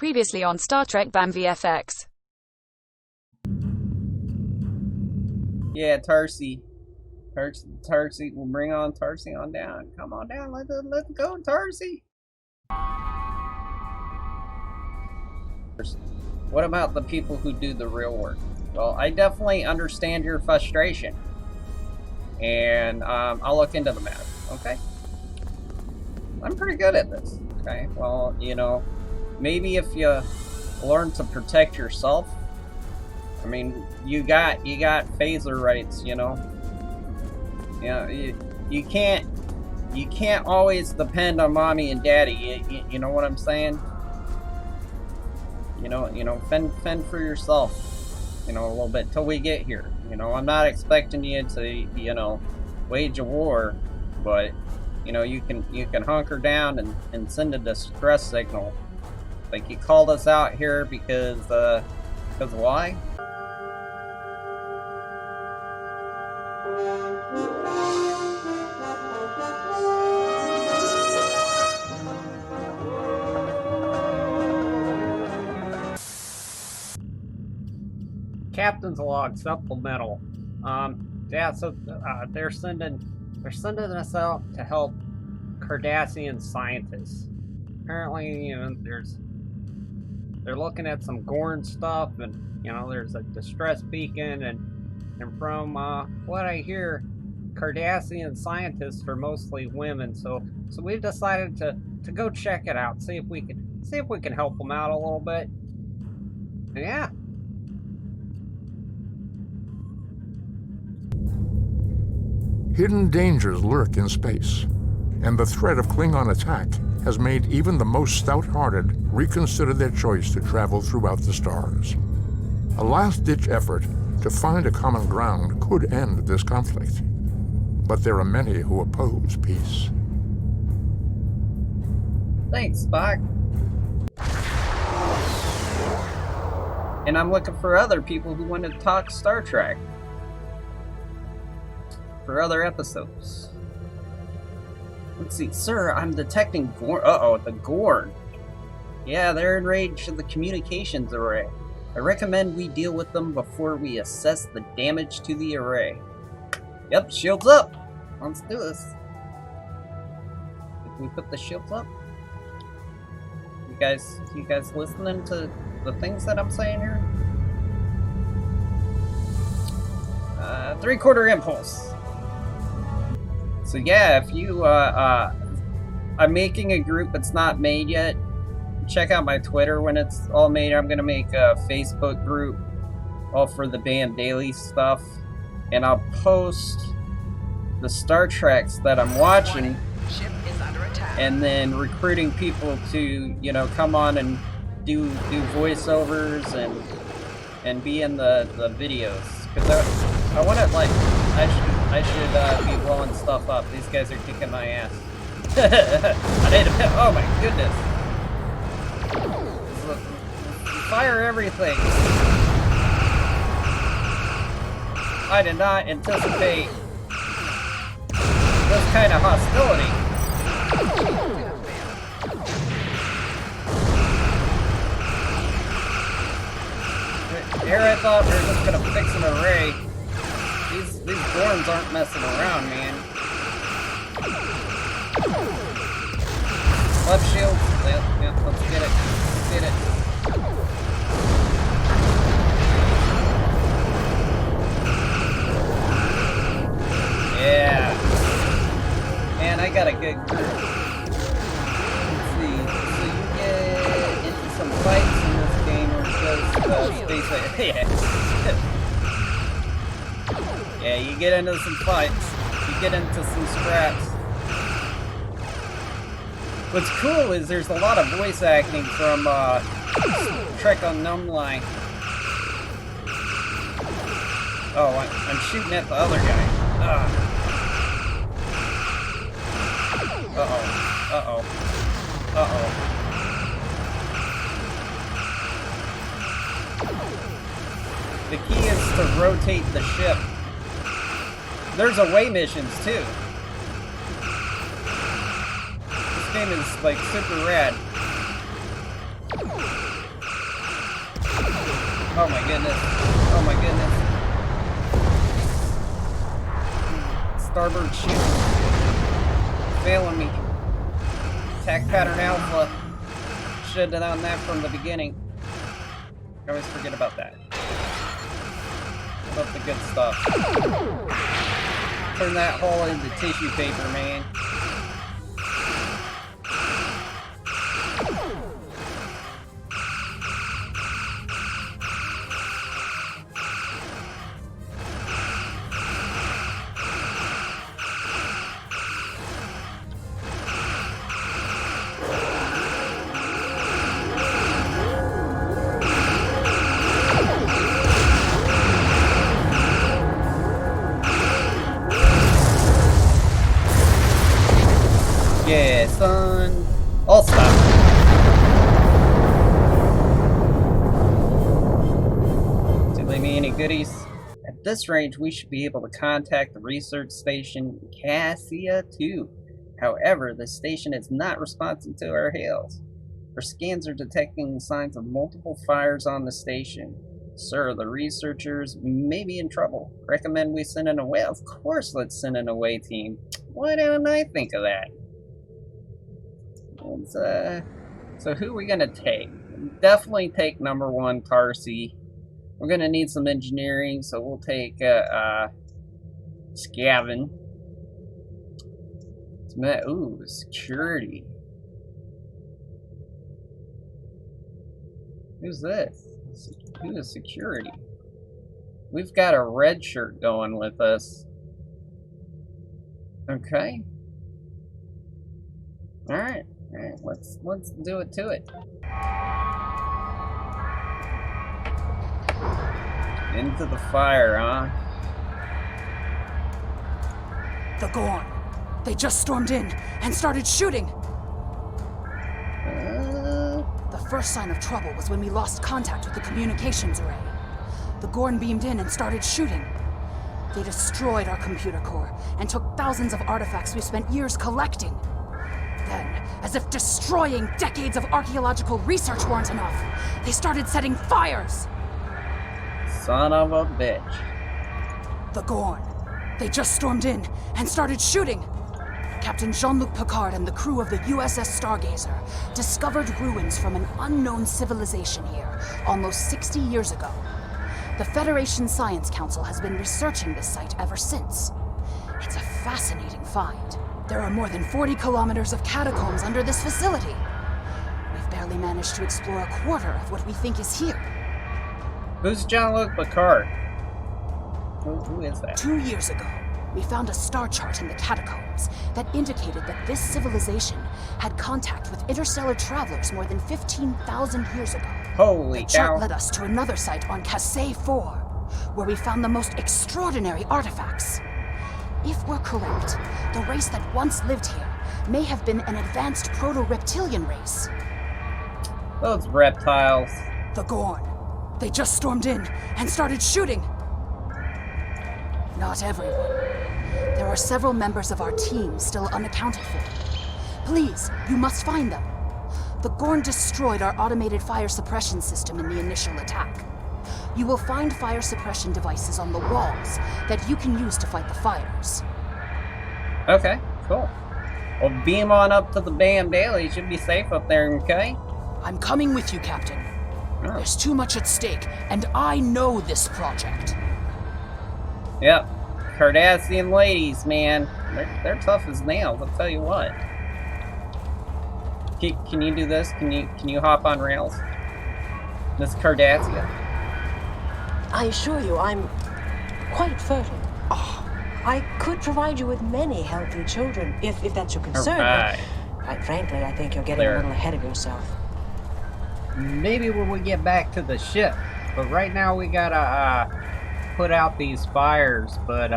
Previously on Star Trek BAMVfx. Yeah, Tarsi. Tarsi, we'll bring on Tarsi on down. Come on down, let's go, Tarsi. What about the people who do the real work? Well, I definitely understand your frustration. And I'll look into the matter, okay? I'm pretty good at this, okay? Well, you know, maybe if you learn to protect yourself, I mean, you got phaser rights, you know. You know, you can't always depend on mommy and daddy. You know what I'm saying? You know, fend for yourself. You know, a little bit till we get here. You know, I'm not expecting you to, you know, wage a war, but you know, you can hunker down and send a distress signal. Like, you called us out here because why? Captain's log supplemental. Yeah, so they're sending us out to help Cardassian scientists. Apparently, you know, they're looking at some Gorn stuff, and you know, there's a distress beacon, and from what I hear, Cardassian scientists are mostly women. So we've decided to go check it out, see if we can help them out a little bit. Yeah. Hidden dangers lurk in space, and the threat of Klingon attack has made even the most stout-hearted reconsider their choice to travel throughout the stars. A last-ditch effort to find a common ground could end this conflict, but there are many who oppose peace. Thanks, Spock. And I'm looking for other people who want to talk Star Trek for other episodes. Let's see, sir, I'm detecting Gorn. Uh-oh, the Gorn. Yeah, they're enraged in the communications array. I recommend we deal with them before we assess the damage to the array. Yep, shields up. Let's do this. If we put the shields up. You guys listening to the things that I'm saying here? 3/4 impulse. So yeah, if you, I'm making a group that's not made yet. Check out my Twitter when it's all made. I'm gonna make a Facebook group all for the BAMDailies stuff. And I'll post the Star Treks that I'm watching. Ship is under attack. And then recruiting people to, you know, come on and do voiceovers and be in the videos. Because I want to, like, I should be blowing stuff up. These guys are kicking my ass. I need a pet. Oh my goodness. Fire everything. I did not anticipate this kind of hostility. Here I thought we were just gonna fix an array. These Gorns aren't messing around, man. Left shield. Yeah, let's get it. Let's get it. Yeah. Man, I got a good group. Let's see. So you get into some fights in this game, or just space. Yeah. Yeah, you get into some fights. You get into some scraps. What's cool is there's a lot of voice acting from Trek on Numline. Oh, I'm shooting at the other guy. Uh-oh. Uh-oh. Uh-oh. The key is to rotate the ship. There's away missions too. This game is like super rad. Oh my goodness. Oh my goodness. Starboard shield. Failing me. Attack pattern alpha. Should have done that from the beginning. I always forget about that. About the good stuff. Turn that hole into tissue paper, man. Yeah, son. I'll stop. Did they me any goodies? At this range, we should be able to contact the research station Cassia 2. However, the station is not responsive to our hails. Our scans are detecting signs of multiple fires on the station. Sir, the researchers may be in trouble. Recommend we send an away? Of course, let's send an away team. Why didn't I think of that? So who are we gonna take? Definitely take number 1, Tarsi. We're gonna need some engineering, so we'll take Scavin. Ooh, security. Who's this? Who is security? We've got a red shirt going with us. Okay. Alright. Alright, let's do it to it. Into the fire, huh? The Gorn. They just stormed in and started shooting. The first sign of trouble was when we lost contact with the communications array. The Gorn beamed in and started shooting. They destroyed our computer core and took thousands of artifacts we spent years collecting. Then, as if destroying decades of archaeological research weren't enough, they started setting fires! Son of a bitch. The Gorn. They just stormed in and started shooting. Captain Jean-Luc Picard and the crew of the USS Stargazer discovered ruins from an unknown civilization here almost 60 years ago. The Federation Science Council has been researching this site ever since. It's a fascinating find. There are more than 40 kilometers of catacombs under this facility. We've barely managed to explore a quarter of what we think is here. Who's Jean-Luc Picard? Who is that? 2 years ago, we found a star chart in the catacombs that indicated that this civilization had contact with interstellar travelers more than 15,000 years ago. Holy The chart cow. led us to another site on Cassae 4, where we found the most extraordinary artifacts. If we're correct, the race that once lived here may have been an advanced proto-reptilian race. Those reptiles. The Gorn. They just stormed in and started shooting. Not everyone. There are several members of our team still unaccounted for. Please, you must find them. The Gorn destroyed our automated fire suppression system in the initial attack. You will find fire suppression devices on the walls that you can use to fight the fires. Okay, cool. Well, beam on up to the BAMDailies. Should be safe up there, okay? I'm coming with you, Captain. Oh. There's too much at stake, and I know this project. Yep. Cardassian ladies, man. They're tough as nails, I'll tell you what. Can you do this? Can you hop on rails? Miss Cardassia? I assure you, I'm quite fertile. Oh, I could provide you with many healthy children, if that's your concern. Alright. But quite frankly, I think you're getting a little ahead of yourself. Maybe when we get back to the ship. But right now we gotta put out these fires. But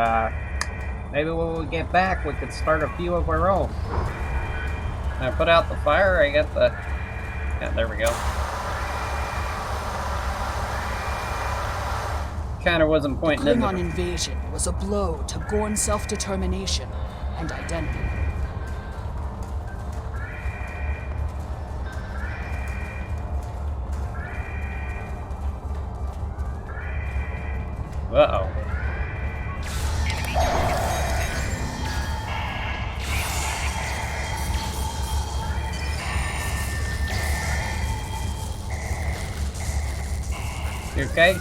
maybe when we get back we could start a few of our own. I put out the fire, I got the... Yeah, there we go. Kinda wasn't pointing in Klingon invasion was a blow to Gorn self-determination and identity. Uh-oh. You okay?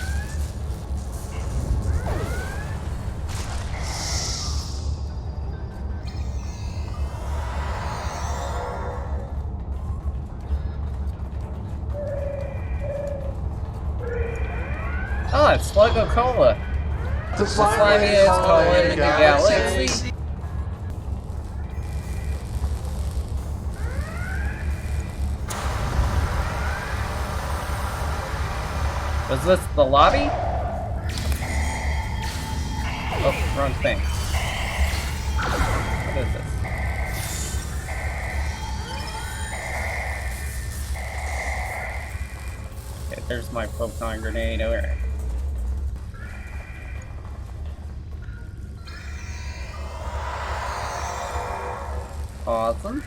Oh, it's Sluggo Cola. The slimiest cola in the galaxy. Was this the lobby? Oh, wrong thing. What is this? Okay, there's my photon grenade. Alright. Awesome.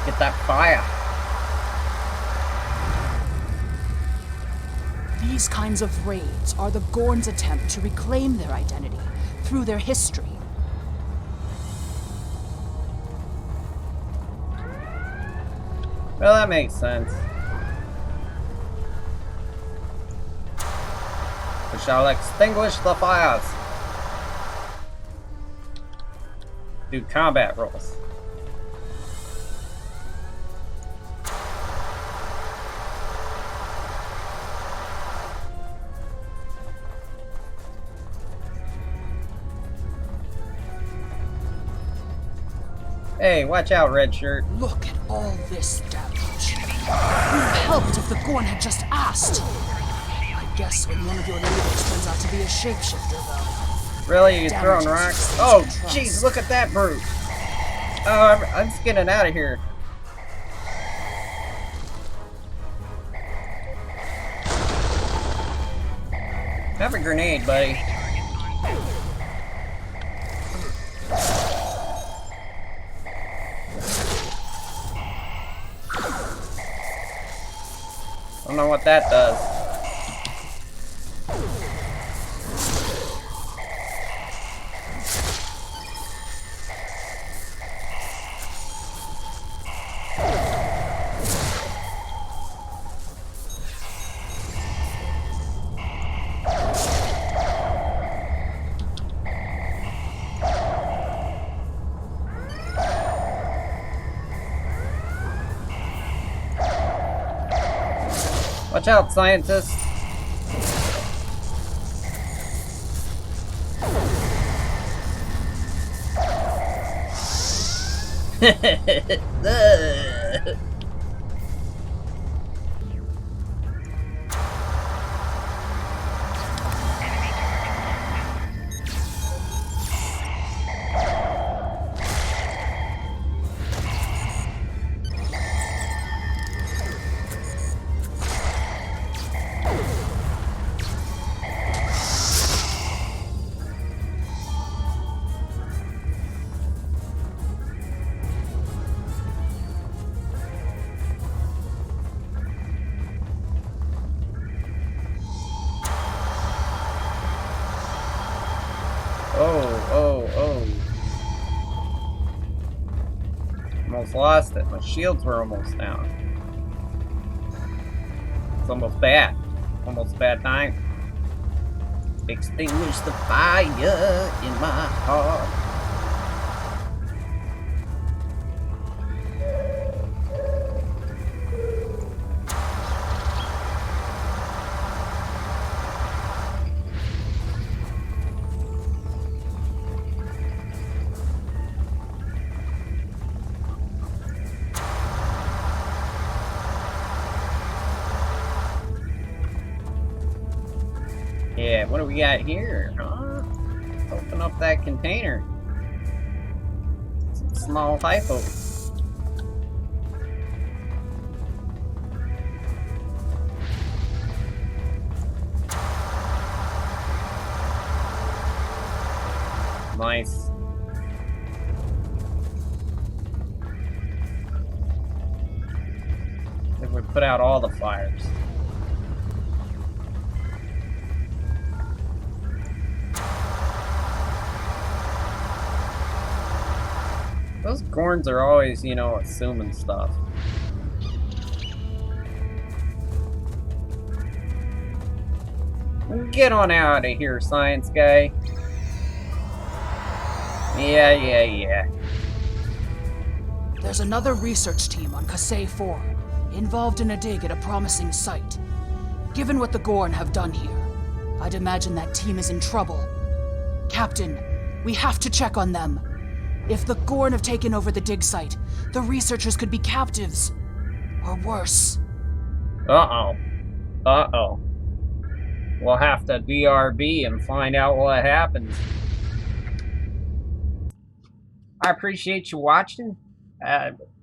Get that fire. These kinds of raids are the Gorn's attempt to reclaim their identity through their history. Well, that makes sense. We shall extinguish the fires. Do combat rolls. Hey, watch out, red shirt. Look at all this damage. Who helped if the Gorn had just asked? I guess when one of your neighbors turns out to be a shapeshifter, though. Really? You're throwing rocks? Oh, jeez, look at that brute. Oh, I'm just getting out of here. Have a grenade, buddy. I don't know what that does. Watch out, scientists. Oh. Almost lost it. My shields were almost down. It's almost bad. Almost bad time. Extinguish the fire in my heart. Yeah, what do we got here, huh? Open up that container. Some small hypo. Nice. If We put out all the fires. Those Gorns are always, you know, assuming stuff. Get on out of here, science guy. Yeah. There's another research team on Kasei 4, involved in a dig at a promising site. Given what the Gorn have done here, I'd imagine that team is in trouble. Captain, we have to check on them. If the Gorn have taken over the dig site, the researchers could be captives. Or worse. Uh-oh. We'll have to BRB and find out what happens. I appreciate you watching.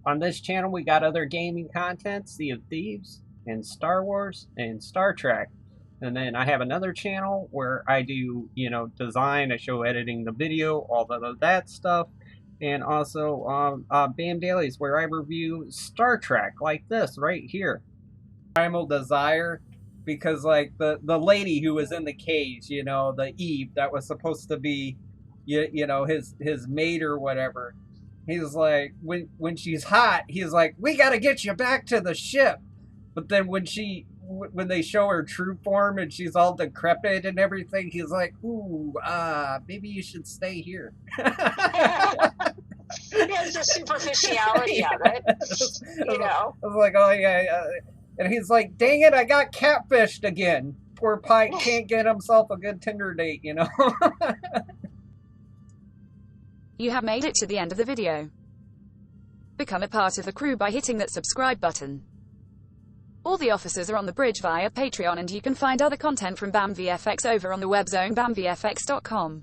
On this channel, we got other gaming content, Sea of Thieves, and Star Wars, and Star Trek. And then I have another channel where I do, you know, design, I show editing the video, all of that stuff. And also BAMDailies, where I review Star Trek, like this right here. Primal Desire, because like the lady who was in the cage, you know, the Eve that was supposed to be, you know, his mate or whatever. He's like, when she's hot, he's like, we gotta get you back to the ship. But then when they show her true form and she's all decrepit and everything, he's like, ooh, maybe you should stay here. There's the superficiality of it, you know. I was like, oh yeah. And he's like, dang it, I got catfished again. Poor Pike can't get himself a good Tinder date, you know. You have made it to the end of the video. Become a part of the crew by hitting that subscribe button. All the officers are on the bridge via Patreon, and you can find other content from BAMVFX over on the web zone BAMVfx.com.